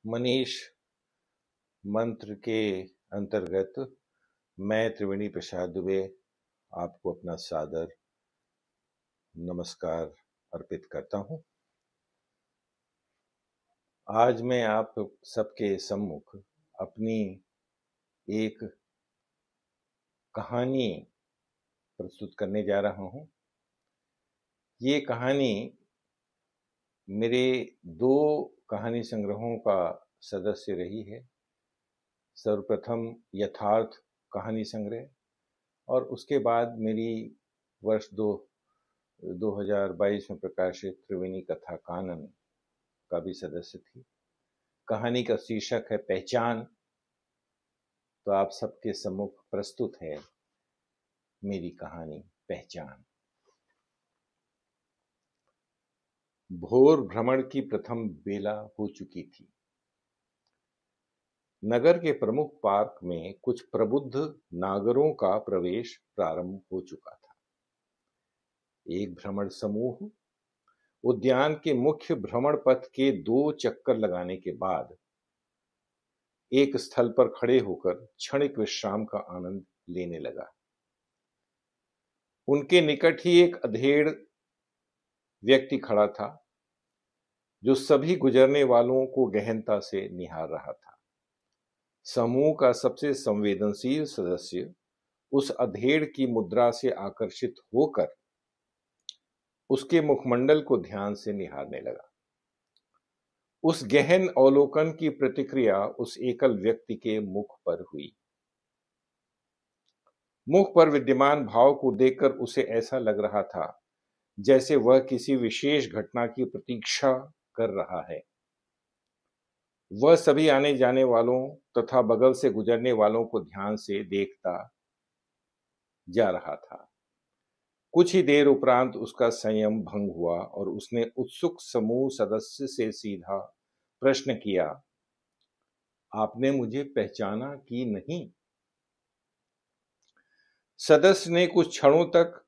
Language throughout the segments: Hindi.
मनीष मंत्र के अंतर्गत मैं त्रिवेणी प्रसाद दुबे आपको अपना सादर नमस्कार अर्पित करता हूं। आज मैं आप सबके सम्मुख अपनी एक कहानी प्रस्तुत करने जा रहा हूं। ये कहानी मेरे 2 कहानी संग्रहों का सदस्य रही है। सर्वप्रथम यथार्थ कहानी संग्रह और उसके बाद मेरी वर्ष 2022 में प्रकाशित त्रिवेणी कथा कानन का भी सदस्य थी। कहानी का शीर्षक है पहचान। तो आप सबके सम्मुख प्रस्तुत है मेरी कहानी पहचान। भोर भ्रमण की प्रथम बेला हो चुकी थी। नगर के प्रमुख पार्क में कुछ प्रबुद्ध नागरों का प्रवेश प्रारंभ हो चुका था। एक भ्रमण समूह उद्यान के मुख्य भ्रमण पथ के 2 चक्कर लगाने के बाद एक स्थल पर खड़े होकर क्षणिक विश्राम का आनंद लेने लगा। उनके निकट ही एक अधेड़ व्यक्ति खड़ा था जो सभी गुजरने वालों को गहनता से निहार रहा था। समूह का सबसे संवेदनशील सदस्य उस अधेड़ की मुद्रा से आकर्षित होकर उसके मुखमंडल को ध्यान से निहारने लगा। उस गहन अवलोकन की प्रतिक्रिया उस एकल व्यक्ति के मुख पर हुई। मुख पर विद्यमान भाव को देखकर उसे ऐसा लग रहा था जैसे वह किसी विशेष घटना की प्रतीक्षा कर रहा है। वह सभी आने जाने वालों तथा बगल से गुजरने वालों को ध्यान से देखता जा रहा था। कुछ ही देर उपरांत उसका संयम भंग हुआ और उसने उत्सुक समूह सदस्य से सीधा प्रश्न किया, आपने मुझे पहचाना कि नहीं? सदस्य ने कुछ क्षणों तक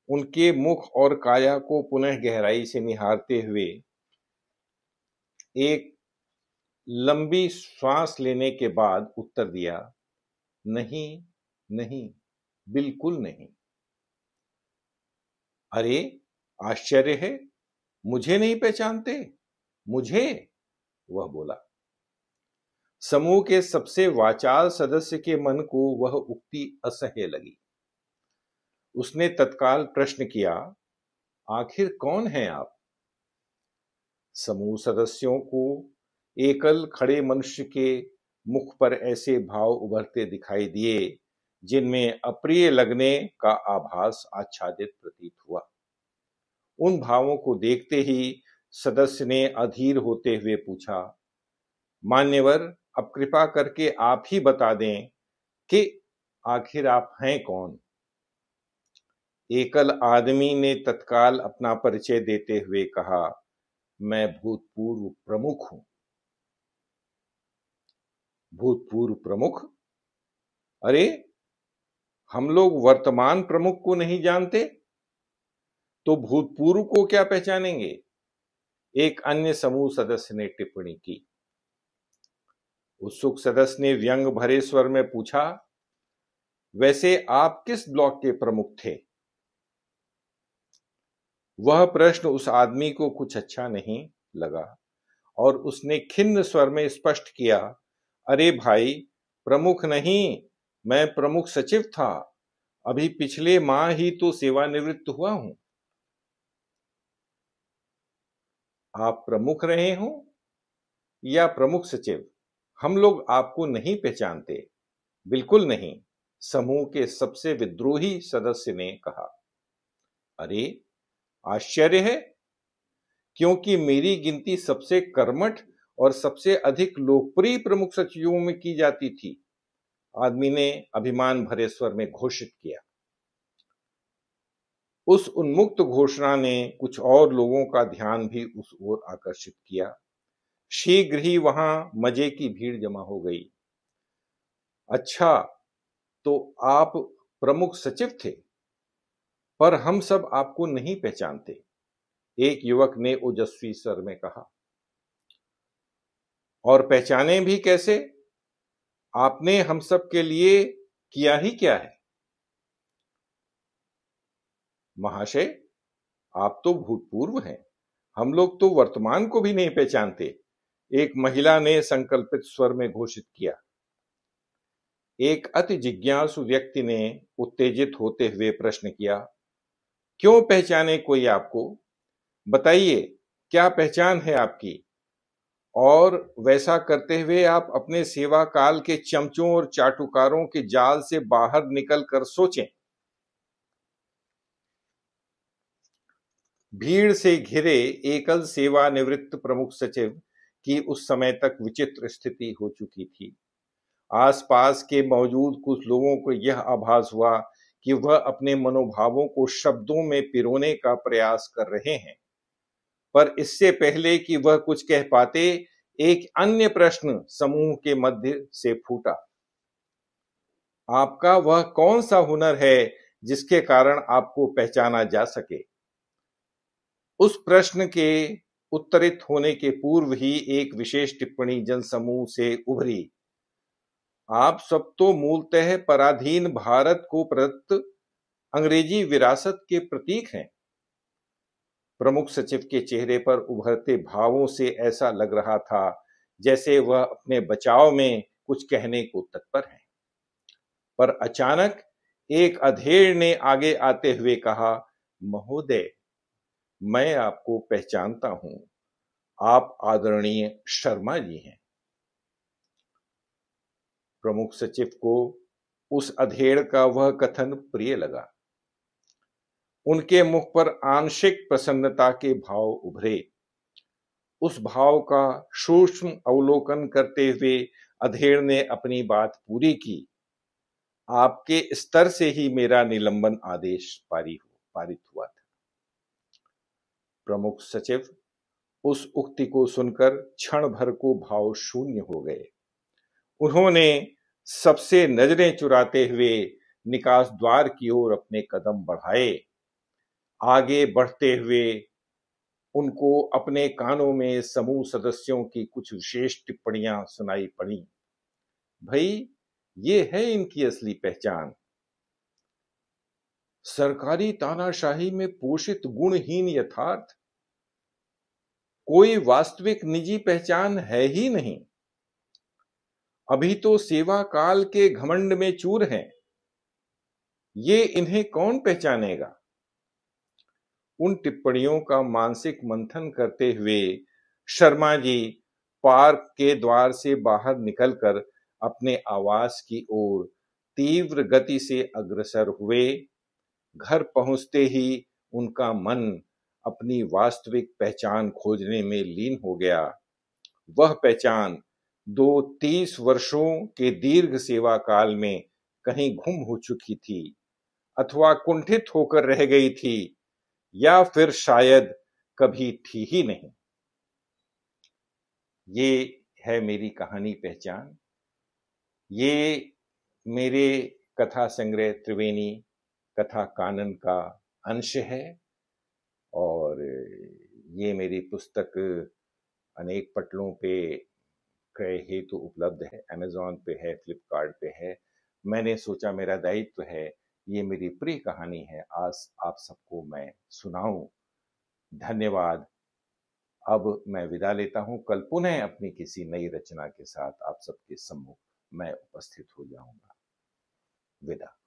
उनके मुख और काया को पुनः गहराई से निहारते हुए एक लंबी श्वास लेने के बाद उत्तर दिया, नहीं, नहीं, बिल्कुल नहीं। अरे, आश्चर्य है, मुझे नहीं पहचानते? मुझे? वह बोला। समूह के सबसे वाचाल सदस्य के मन को वह उक्ति असह्य लगी। उसने तत्काल प्रश्न किया, आखिर कौन हैं आप? समूह सदस्यों को एकल खड़े मनुष्य के मुख पर ऐसे भाव उभरते दिखाई दिए जिनमें अप्रिय लगने का आभास आच्छादित प्रतीत हुआ। उन भावों को देखते ही सदस्य ने अधीर होते हुए पूछा, मान्यवर, अब कृपा करके आप ही बता दें कि आखिर आप हैं कौन? एकल आदमी ने तत्काल अपना परिचय देते हुए कहा, मैं भूतपूर्व प्रमुख हूं। भूतपूर्व प्रमुख? अरे, हम लोग वर्तमान प्रमुख को नहीं जानते तो भूतपूर्व को क्या पहचानेंगे? एक अन्य समूह सदस्य ने टिप्पणी की। उत्सुक सदस्य ने व्यंग भरे स्वर में पूछा, वैसे आप किस ब्लॉक के प्रमुख थे? वह प्रश्न उस आदमी को कुछ अच्छा नहीं लगा और उसने खिन्न स्वर में स्पष्ट किया, अरे भाई, प्रमुख नहीं, मैं प्रमुख सचिव था। अभी पिछले माह ही तो सेवानिवृत्त हुआ हूं। आप प्रमुख रहे हो या प्रमुख सचिव, हम लोग आपको नहीं पहचानते। बिल्कुल नहीं, समूह के सबसे विद्रोही सदस्य ने कहा। अरे, आश्चर्य है, क्योंकि मेरी गिनती सबसे कर्मठ और सबसे अधिक लोकप्रिय प्रमुख सचिवों में की जाती थी, आदमी ने अभिमान भरे स्वर में घोषित किया। उस उन्मुक्त घोषणा ने कुछ और लोगों का ध्यान भी उस ओर आकर्षित किया। शीघ्र ही वहां मजे की भीड़ जमा हो गई। अच्छा, तो आप प्रमुख सचिव थे, पर हम सब आपको नहीं पहचानते, एक युवक ने ओजस्वी स्वर में कहा। और पहचाने भी कैसे? आपने हम सब के लिए किया ही क्या है? महाशय, आप तो भूतपूर्व हैं, हम लोग तो वर्तमान को भी नहीं पहचानते, एक महिला ने संकल्पित स्वर में घोषित किया। एक अति जिज्ञासु व्यक्ति ने उत्तेजित होते हुए प्रश्न किया, क्यों पहचाने कोई आपको? बताइए, क्या पहचान है आपकी? और वैसा करते हुए आप अपने सेवा काल के चमचों और चाटुकारों के जाल से बाहर निकल कर सोचें। भीड़ से घिरे एकल सेवानिवृत्त प्रमुख सचिव की उस समय तक विचित्र स्थिति हो चुकी थी। आसपास के मौजूद कुछ लोगों को यह आभास हुआ कि वह अपने मनोभावों को शब्दों में पिरोने का प्रयास कर रहे हैं, पर इससे पहले कि वह कुछ कह पाते, एक अन्य प्रश्न समूह के मध्य से फूटा। आपका वह कौन सा हुनर है जिसके कारण आपको पहचाना जा सके? उस प्रश्न के उत्तरित होने के पूर्व ही एक विशेष टिप्पणी जनसमूह से उभरी। आप सब तो मूलतः पराधीन भारत को प्रदत्त अंग्रेजी विरासत के प्रतीक हैं। प्रमुख सचिव के चेहरे पर उभरते भावों से ऐसा लग रहा था जैसे वह अपने बचाव में कुछ कहने को तत्पर है। पर अचानक एक अधेड़ ने आगे आते हुए कहा, महोदय, मैं आपको पहचानता हूं, आप आदरणीय शर्मा जी हैं। प्रमुख सचिव को उस अधेड़ का वह कथन प्रिय लगा। उनके मुख पर आंशिक प्रसन्नता के भाव उभरे। उस भाव का सूक्ष्म अवलोकन करते हुए अधेड़ ने अपनी बात पूरी की। आपके स्तर से ही मेरा निलंबन आदेश पारित हुआ था। प्रमुख सचिव उस उक्ति को सुनकर क्षण भर को भाव शून्य हो गए। उन्होंने सबसे नजरें चुराते हुए निकास द्वार की ओर अपने कदम बढ़ाए। आगे बढ़ते हुए उनको अपने कानों में समूह सदस्यों की कुछ विशेष टिप्पणियां सुनाई पड़ी। भाई, ये है इनकी असली पहचान। सरकारी तानाशाही में पोषित गुणहीन यथार्थ, कोई वास्तविक निजी पहचान है ही नहीं। अभी तो सेवा काल के घमंड में चूर हैं। ये इन्हें कौन पहचानेगा? उन टिप्पणियों का मानसिक मंथन करते हुए शर्मा जी पार्क के द्वार से बाहर निकलकर अपने आवास की ओर तीव्र गति से अग्रसर हुए। घर पहुंचते ही उनका मन अपनी वास्तविक पहचान खोजने में लीन हो गया। वह पहचान 30 वर्षों के दीर्घ सेवा काल में कहीं गुम हो चुकी थी, अथवा कुंठित होकर रह गई थी, या फिर शायद कभी थी ही नहीं। ये है मेरी कहानी पहचान। ये मेरे कथा संग्रह त्रिवेणी कथा कानन का अंश है, और ये मेरी पुस्तक अनेक पटलों पे क्रय हेतु उपलब्ध है। अमेज़न पे है, फ्लिपकार्ट पे है। मैंने सोचा मेरा दायित्व है, ये मेरी प्रिय कहानी है, आज आप सबको मैं सुनाऊं। धन्यवाद। अब मैं विदा लेता हूं। कल पुनः अपनी किसी नई रचना के साथ आप सबके सम्मुख मैं उपस्थित हो जाऊंगा। विदा।